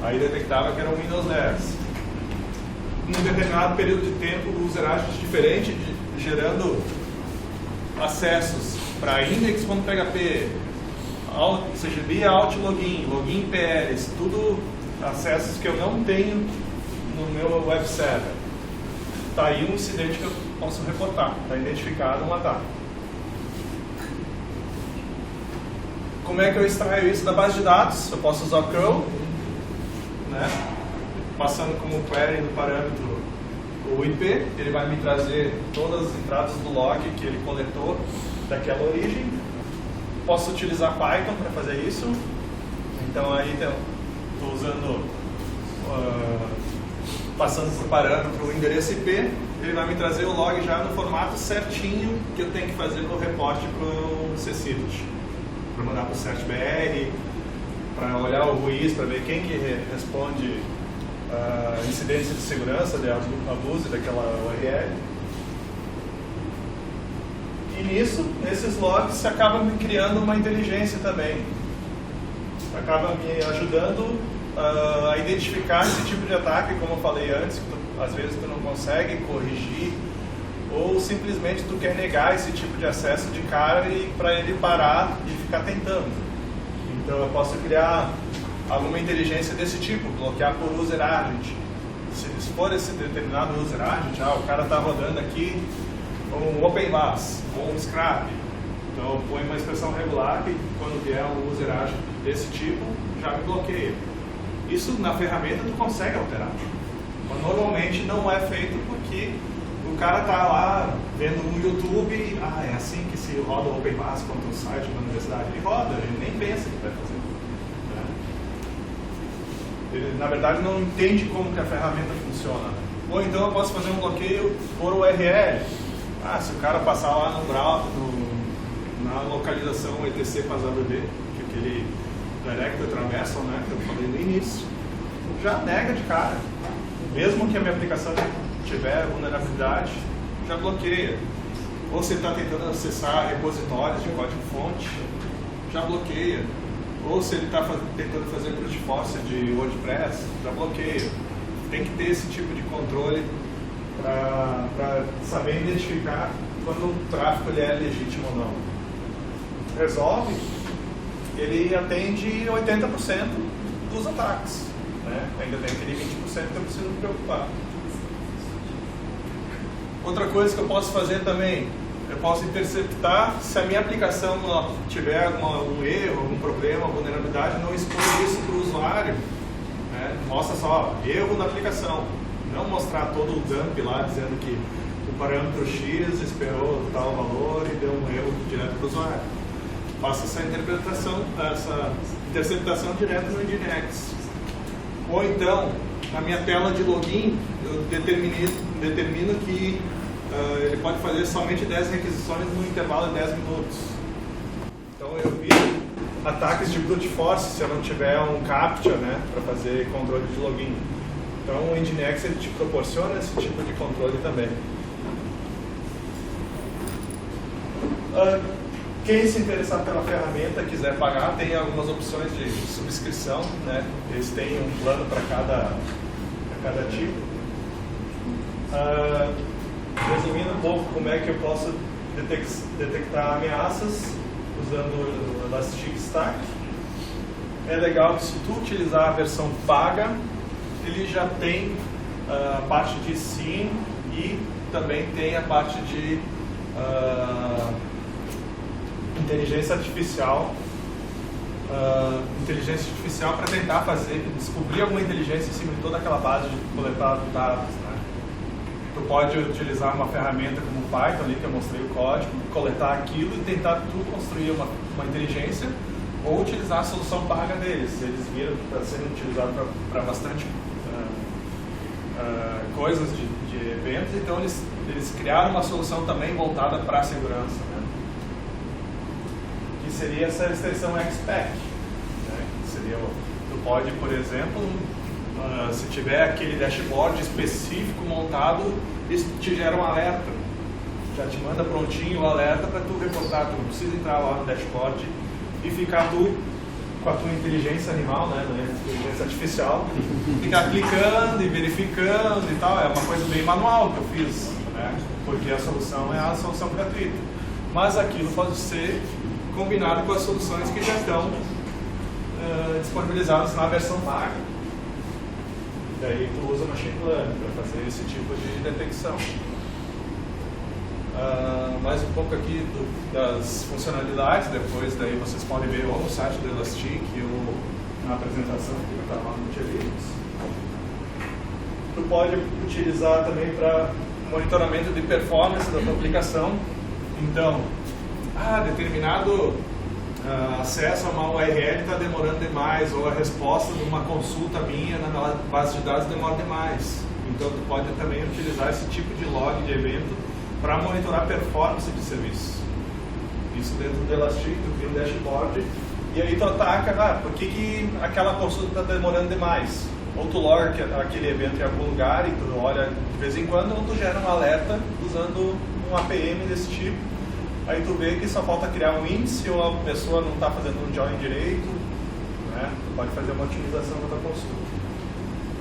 Aí detectava que era o Windows 10. Num determinado período de tempo, o user agent diferente, gerando acessos para index.php, CGB, outlogin, login PLs, tudo acessos que eu não tenho no meu web server. Está aí um incidente que eu posso reportar, está identificado um ataque. Como é que eu extraio isso da base de dados? Eu posso usar o curl, né? Passando como query do parâmetro o IP, ele vai me trazer todas as entradas do log que ele coletou daquela origem. Posso utilizar Python para fazer isso. Então aí estou usando, passando por parâmetro o endereço IP, ele vai me trazer o log já no formato certinho que eu tenho que fazer no reporte para o CSIDOT, para mandar para o CertBR, para olhar o RUIS, para ver quem que responde incidência de segurança de abuso daquela URL. E nisso, nesses logs, se acaba me criando uma inteligência também. acaba me ajudando a identificar esse tipo de ataque, como eu falei antes, que às vezes tu não consegue corrigir, ou simplesmente tu quer negar esse tipo de acesso de cara e para ele parar e ficar tentando. Então eu posso criar alguma inteligência desse tipo, bloquear por user agent. Se for esse determinado user agent, o cara está rodando aqui um OpenVAS ou um Scrap. Então eu ponho uma expressão regular que quando vier um user agent desse tipo, já me bloqueia. Isso na ferramenta tu consegue alterar. Mas normalmente não é feito porque o cara está lá vendo no YouTube, é assim que se roda o OpenVAS contra um site da universidade. Ele roda, ele nem pensa que vai fazer. Né? Ele, na verdade, não entende como que a ferramenta funciona. Ou então eu posso fazer um bloqueio por URL. Se o cara passar lá no browser, na localização etc /wd, que é aquele Directory Traversal, né, que eu falei no início, já nega de cara. Mesmo que a minha aplicação tiver vulnerabilidade, já bloqueia. Ou você está tentando acessar repositórios de código-fonte, já bloqueia. Ou se ele está tentando fazer brute force de WordPress, já bloqueia. Tem que ter esse tipo de controle para saber identificar quando o tráfego ele é legítimo ou não. Resolve, ele atende 80% dos ataques. Né? Ainda tem aquele 20% que eu preciso me preocupar. Outra coisa que eu posso fazer também, eu posso interceptar se a minha aplicação tiver algum erro, algum problema, vulnerabilidade, não expor isso para o usuário. Né? Mostra só, erro na aplicação. Não mostrar todo o dump lá dizendo que o parâmetro X esperou tal valor e deu um erro direto para o usuário. Faço essa interceptação direto no Nginx. Ou então, na minha tela de login, eu determino que ele pode fazer somente 10 requisições no intervalo de 10 minutos. Então eu vi ataques de brute force se eu não tiver um CAPTCHA, né, para fazer controle de login. Então o Nginx ele te proporciona esse tipo de controle também. Quem se interessar pela ferramenta, quiser pagar, tem algumas opções de subscrição, né? Eles têm um plano para cada tipo. Resumindo um pouco como é que eu posso detectar ameaças usando o Elastic Stack. É legal que se tu utilizar a versão paga, ele já tem a parte de SIEM e também tem a parte de inteligência artificial para tentar descobrir alguma inteligência em cima de toda aquela base de coletar dados, né? Tu pode utilizar uma ferramenta como o Python ali, que eu mostrei o código, coletar aquilo e tentar tu construir uma inteligência, ou utilizar a solução paga deles. Eles viram que está sendo utilizado para bastante coisas de eventos, então eles criaram uma solução também voltada para a segurança, né? Que seria essa extensão XPack, né? Seria, tu pode, por exemplo, se tiver aquele dashboard específico montado, isso te gera um alerta, já te manda prontinho o alerta para tu reportar. Tu não precisa entrar lá no dashboard e ficar tu com a tua inteligência animal, né, inteligência artificial, ficar clicando e verificando e tal. É uma coisa bem manual que eu fiz, né, porque a solução é a solução gratuita, mas aquilo pode ser combinado com as soluções que já estão disponibilizadas na versão paga. Daí tu usa machine learning para fazer esse tipo de detecção. Mais um pouco aqui das funcionalidades, depois daí vocês podem ver ou no site do Elastic ou na apresentação que está lá no Multilinux. Tu pode utilizar também para monitoramento de performance da tua aplicação. Então, determinado acesso a uma URL está demorando demais, ou a resposta de uma consulta minha na base de dados demora demais. Então tu pode também utilizar esse tipo de log de evento para monitorar a performance de serviço. Isso dentro do Elastic, tu cria um dashboard e aí tu ataca, por que aquela consulta está demorando demais? Ou tu loga aquele evento em algum lugar e tu olha de vez em quando, ou tu gera um alerta usando um APM desse tipo. Aí tu vê que só falta criar um índice, ou a pessoa não está fazendo um join direito, né? Tu pode fazer uma otimização da tua consulta.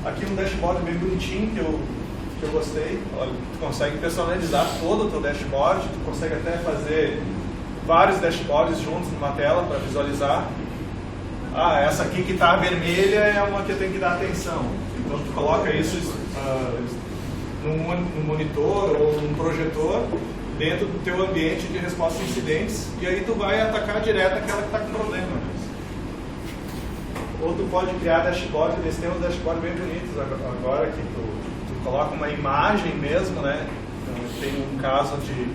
Aqui um dashboard bem bonitinho que eu gostei. Olha, tu consegue personalizar todo o teu dashboard, tu consegue até fazer vários dashboards juntos numa tela para visualizar. Ah, essa aqui que está vermelha é uma que eu tenho que dar atenção. Então tu coloca isso num monitor ou num projetor dentro do teu ambiente de resposta a incidentes, e aí tu vai atacar direto aquela que está com problema. Ou tu pode criar dashboard, eles têm uns dashboards bem bonitos agora, que tu coloca uma imagem mesmo, né? Então, tem um caso de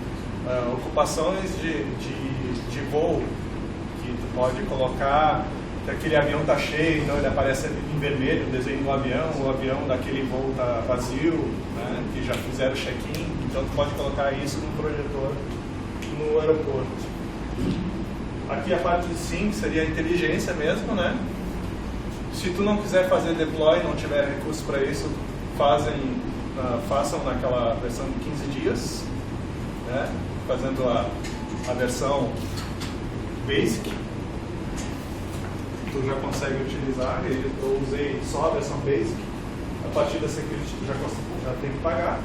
ocupações de voo, que tu pode colocar que aquele avião está cheio, então ele aparece em vermelho, o desenho do avião, o avião daquele voo está vazio, né? Que já fizeram o check-in, então tu pode colocar isso no projetor no aeroporto. Aqui a parte de sync seria a inteligência mesmo, né? Se tu não quiser fazer deploy, não tiver recurso para isso, façam naquela versão de 15 dias, né? Fazendo a versão basic, tu já consegue utilizar. Eu usei só a versão basic, a partir da security tu já tem que pagar.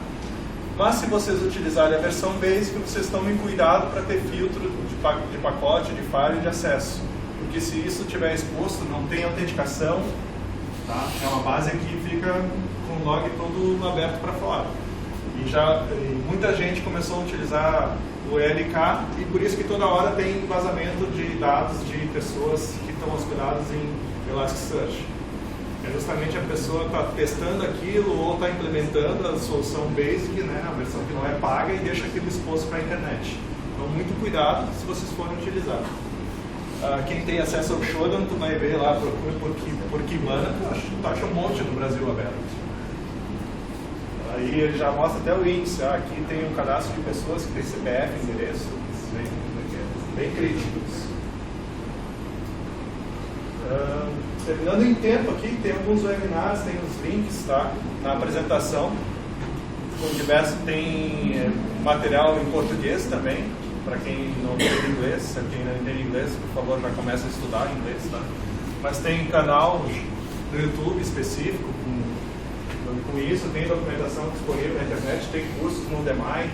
Mas se vocês utilizarem a versão basic, vocês tomem cuidado para ter filtro de pacote, de file e de acesso. Porque se isso estiver exposto, não tem autenticação, tá? É uma base que fica com o log todo aberto para fora. E muita gente começou a utilizar o ELK, e por isso que toda hora tem vazamento de dados de pessoas que estão hospedadas em Elasticsearch. É justamente a pessoa está testando aquilo ou está implementando a solução basic, né, a versão que não é paga, e deixa aquilo exposto para a internet. Então, muito cuidado se vocês forem utilizar. Quem tem acesso ao Shodan, tu vai ver lá, procura por Kibana, tu acha um monte no Brasil aberto. Aí ele já mostra até o índice. Aqui tem um cadastro de pessoas que tem CPF, endereço, bem críticos. Terminando em tempo aqui, tem alguns webinars, tem os links, tá? Na apresentação. Tem material em português também, para quem não entende inglês. Se quem não entende inglês, por favor, já começa a estudar inglês, tá? Mas tem canal no YouTube específico com isso, tem documentação disponível na internet, tem cursos no Udemy.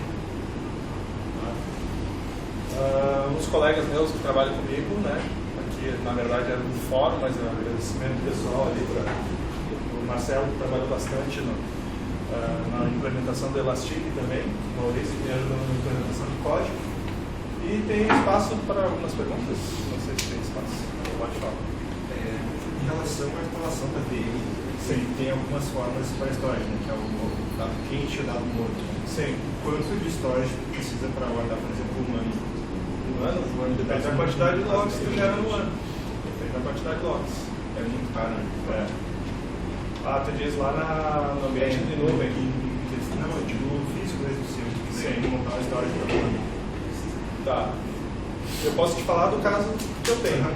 Uns colegas meus que trabalham comigo, né? Aqui, na verdade, era um fórum, mas é um agradecimento pessoal ali para o Marcelo, que trabalhou bastante na implementação do Elastic também, o Maurício, que me ajudou na implementação de código. E tem espaço para algumas perguntas, não sei se tem espaço, pode falar. Em relação à instalação da VM, sim, tem algumas formas para storage, né, que é o dado quente e o dado morto. Sim. Quanto de storage precisa para guardar, por exemplo, um ano? Um ano? Depende da quantidade de logs que tu gera no ano. Depende da quantidade de logs. É muito caro, né? Tu diz lá no ambiente de nuvem. Não, eu digo físico mesmo, se eu quiser montar uma storage para um ano. Tá. Eu posso te falar do caso que eu tenho.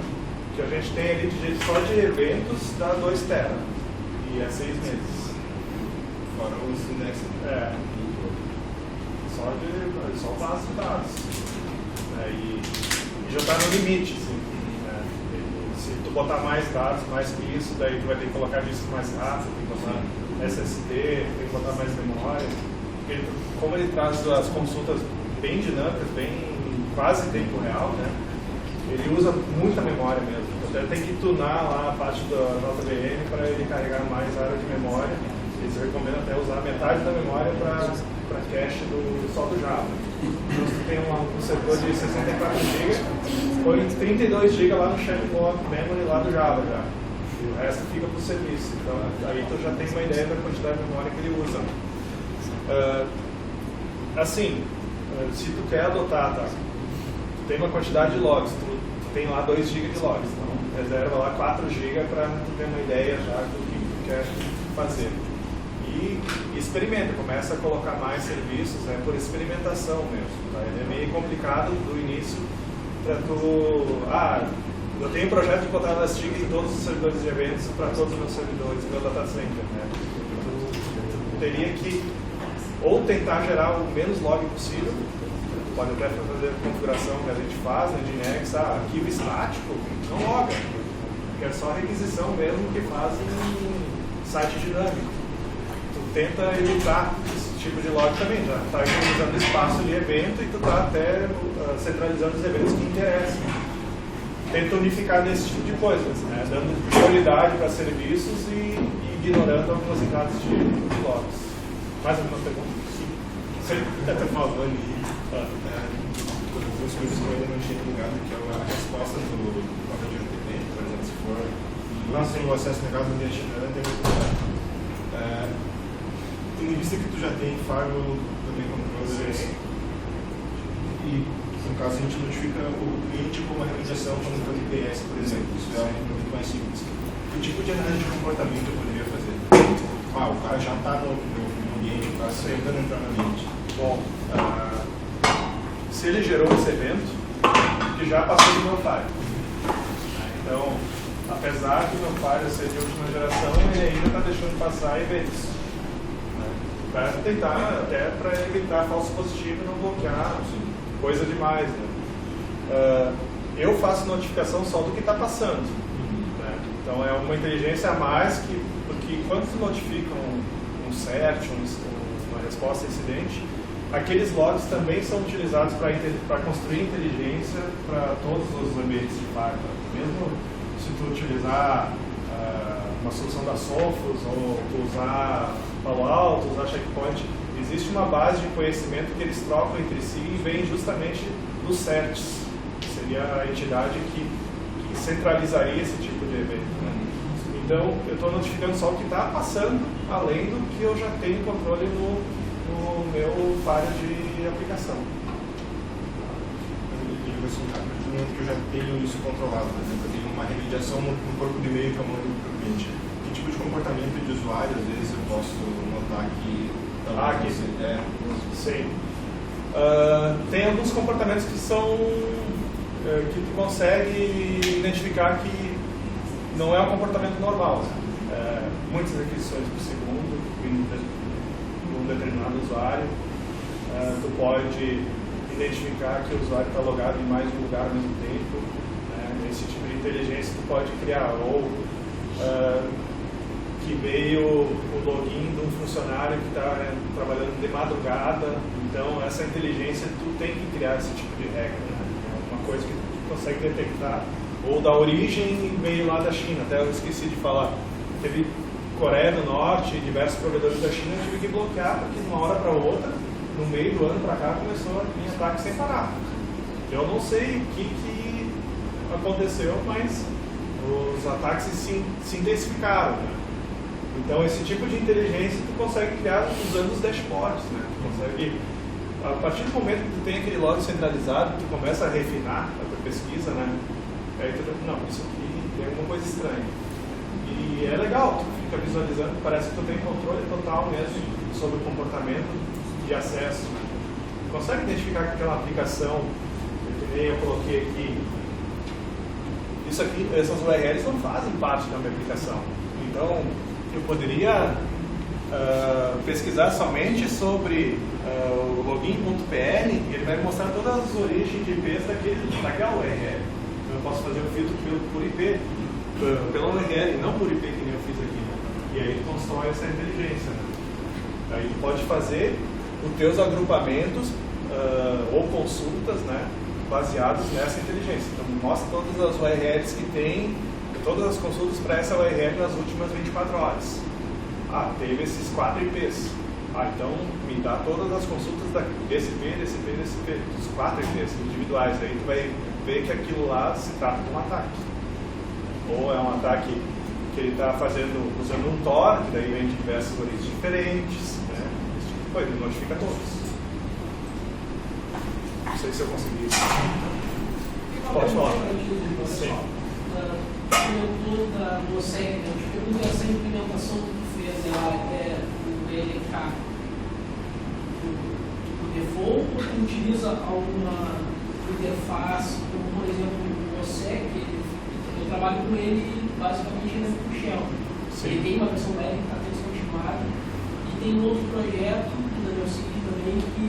Que a gente tem ali de jeito só de eventos dá 2 TB. E é 6 meses. Fora os indexos. Só o base de dados. E já está no limite. Assim, né? Se tu botar mais dados, mais que isso, daí tu vai ter que colocar disco mais rápido, tem que botar SSD, tem que botar mais memória. Porque como ele traz as consultas bem dinâmicas, bem quase em tempo real, né? Ele usa muita memória mesmo. Então tem que tunar lá a parte da nota VM para ele carregar mais área de memória. Eles recomendam até usar metade da memória para cache só do Java. Então se tu tem um servidor de 64 GB, põe 32 GB lá no shared memory lá do Java já. E o resto fica para o serviço. Então aí tu já tem uma ideia da quantidade de memória que ele usa. Se tu quer adotar, tá? Tu tem uma quantidade de logs, tu tem lá 2 GB de logs, então reserva lá 4 GB para tu ter uma ideia já do que tu quer fazer. E experimenta, começa a colocar mais serviços, por experimentação mesmo. Tá? Ele é meio complicado do início para tu... eu tenho um projeto de botar Elastic em todos os servidores de eventos para todos os meus servidores, meu data center. Né? Tu teria que ou tentar gerar o menos log possível. Pode até fazer a configuração que a gente faz, né, de Nginx, arquivo estático, não loga. quer só requisição mesmo que faz em site dinâmico. Tu tenta evitar esse tipo de log também, já está economizando espaço de evento e tu está até centralizando os eventos que interessam. Tenta unificar nesse tipo de coisas, né? Dando prioridade para serviços e ignorando algumas entradas de logs. Mais alguma pergunta? Sim. Você está falando ali. Duas coisas que eu ainda não tinha ligado, que é a resposta do papel de GTP, por exemplo, se for lá no acesso negado no ambiente dinâmico, é muito importante. Tendo em vista que tu já tem firewall também controllers, e no caso a gente notifica o cliente com uma remediação quando for IPS, por exemplo, isso é algo muito mais simples. Que tipo de análise de comportamento eu poderia fazer? O cara já está no ambiente, está tentando entrar no ambiente. Bom, se ele gerou esse evento, que já passou do meu firewall. Então, apesar do meu firewall ser de última geração, ele ainda está deixando passar eventos. Para tentar, até para evitar falso positivo e não bloquear coisa demais. Né? Eu faço notificação só do que está passando. Né? Então é uma inteligência a mais porque quando se notifica um CERT, uma resposta a incidente, aqueles logs também são utilizados para construir inteligência para todos os ambientes de firewall. Mesmo se tu utilizar uma solução da Sophos ou tu usar Palo Alto, usar Checkpoint, existe uma base de conhecimento que eles trocam entre si e vem justamente dos CERTs, que seria a entidade que centralizaria esse tipo de evento. Né? Então, eu estou notificando só o que está passando, além do que eu já tenho controle no meu firewall de aplicação. Eu digo assim, a partir do momento que eu já tenho isso controlado, por exemplo, eu tenho uma remediação no corpo de e-mail que eu mando para o cliente. Que tipo de comportamento de usuário, às vezes, eu posso notar que... Sim. Tem alguns comportamentos que são... que tu consegue identificar que não é um comportamento normal. Muitas requisições por segundo em um determinado usuário. Tu pode identificar que o usuário está logado em mais de um lugar ao mesmo tempo. Esse tipo de inteligência tu pode criar. Ou que veio o login de um funcionário que está trabalhando de madrugada. Então, essa inteligência, tu tem que criar esse tipo de regra. Né? É uma coisa que tu consegue detectar. Ou da origem veio lá da China. Até eu esqueci de falar. Teve Coreia do Norte, diversos provedores da China, eu tive que bloquear, porque de uma hora para outra, no meio do ano para cá, começou a vir ataque sem parar. Eu não sei o que aconteceu, mas os ataques se intensificaram. Né? Então, esse tipo de inteligência tu consegue criar usando os dashboards. Né? Tu consegue, a partir do momento que tu tem aquele log centralizado, tu começa a refinar a tua pesquisa, né? Aí tu não, isso aqui tem alguma coisa estranha. E é legal, tu fica visualizando, parece que tu tem controle total mesmo sobre o comportamento de acesso. Né? Tu consegue identificar que aquela aplicação, que nem eu coloquei aqui, isso aqui, essas URLs não fazem parte da minha aplicação. Então, eu poderia pesquisar somente sobre o login.pl e ele vai mostrar todas as origens de IPs daquela URL. Então, eu posso fazer um filtro por IP, pela URL, não por IP que nem eu fiz aqui. Né? E aí tu constrói essa inteligência. Né? Aí tu pode fazer os teus agrupamentos ou consultas, né, baseados nessa inteligência. Então, mostra todas as URLs que tem, todas as consultas para essa URL nas últimas 24 horas. Teve esses 4 IPs. Então, me dá todas as consultas desse IP, desse IP, desse IP, dos 4 IPs individuais. Aí tu vai ver que aquilo lá se trata de um ataque. Ou é um ataque que ele está fazendo usando um Tor, que daí vem de diversas origens diferentes. Né? Esse tipo de coisa, ele notifica todos. Não sei se eu consegui. Pode falar. Sim. Da OSEC, eu pergunto essa implementação que tu fez, ela é o LK por default, ou tu utiliza alguma interface, como por exemplo o OSEC, eu trabalho com ele basicamente no Shell. Ele tem uma versão web que está descontinuada e tem um outro projeto da meu também que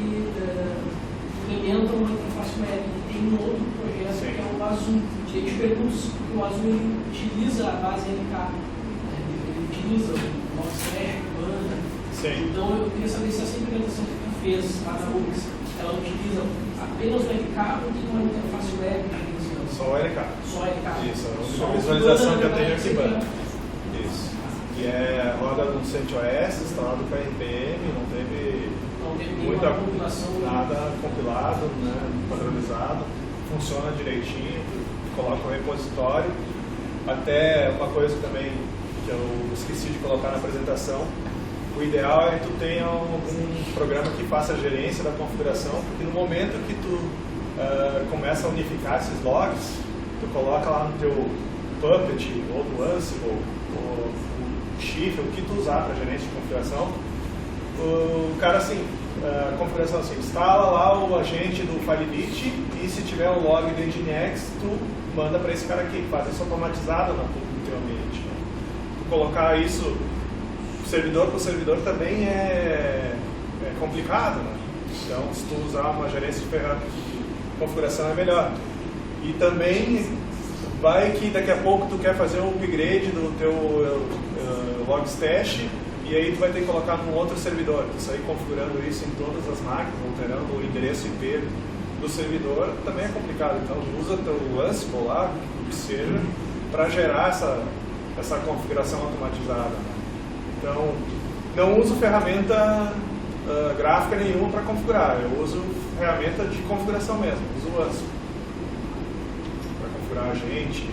implementa uma interface web. tem um outro projeto que é o Azul. E a gente pergunta se o Azul ele utiliza a base LK, né? Ele utiliza o Noxer, Banda. Então eu queria saber se essa implementação que tu fez lá na UX, ela utiliza apenas o LK ou tem uma interface web? Só o LK. Só o LK. Isso, a única visualização que eu tenho aqui em Banda. Isso. E roda no CentOS, instalado com a RPM, não teve muita compilação, nada compilado, né, padronizado, funciona direitinho, coloca o repositório. Até uma coisa também que eu esqueci de colocar na apresentação, o ideal é que tu tenha algum programa que faça a gerência da configuração, porque no momento que tu começa a unificar esses logs, tu coloca lá no teu Puppet, ou no Ansible, ou o Shift, o que tu usar para gerência de configuração, o cara assim, a configuração assim, instala lá o agente do Firebit e se tiver o log do Nginx, tu manda para esse cara aqui, faz isso automatizado no teu ambiente. Né? Tu colocar isso servidor por servidor também é complicado, né? Então, se tu usar uma gerência de configuração é melhor. E também vai que daqui a pouco tu quer fazer o upgrade do teu Logstash e aí tu vai ter que colocar num outro servidor. Tu sair configurando isso em todas as máquinas, alterando o endereço IP do servidor, também é complicado. Então, usa teu Ansible lá, o que seja, para gerar essa configuração automatizada. Né? Então, não uso ferramenta gráfica nenhuma para configurar, eu uso ferramenta de configuração mesmo, uso o Ansible para configurar agente,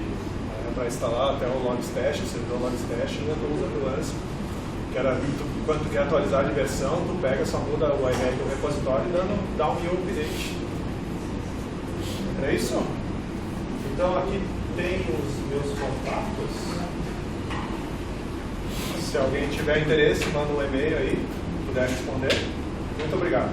para instalar até o Logstash, o servidor Logstash, eu estou usando o Ansible, que era, quando tu quer atualizar de versão, tu pega, só muda o URL do repositório e dá um new update. É isso? Então aqui tem os meus contatos. Se alguém tiver interesse, manda um e-mail aí, puder responder. Muito obrigado.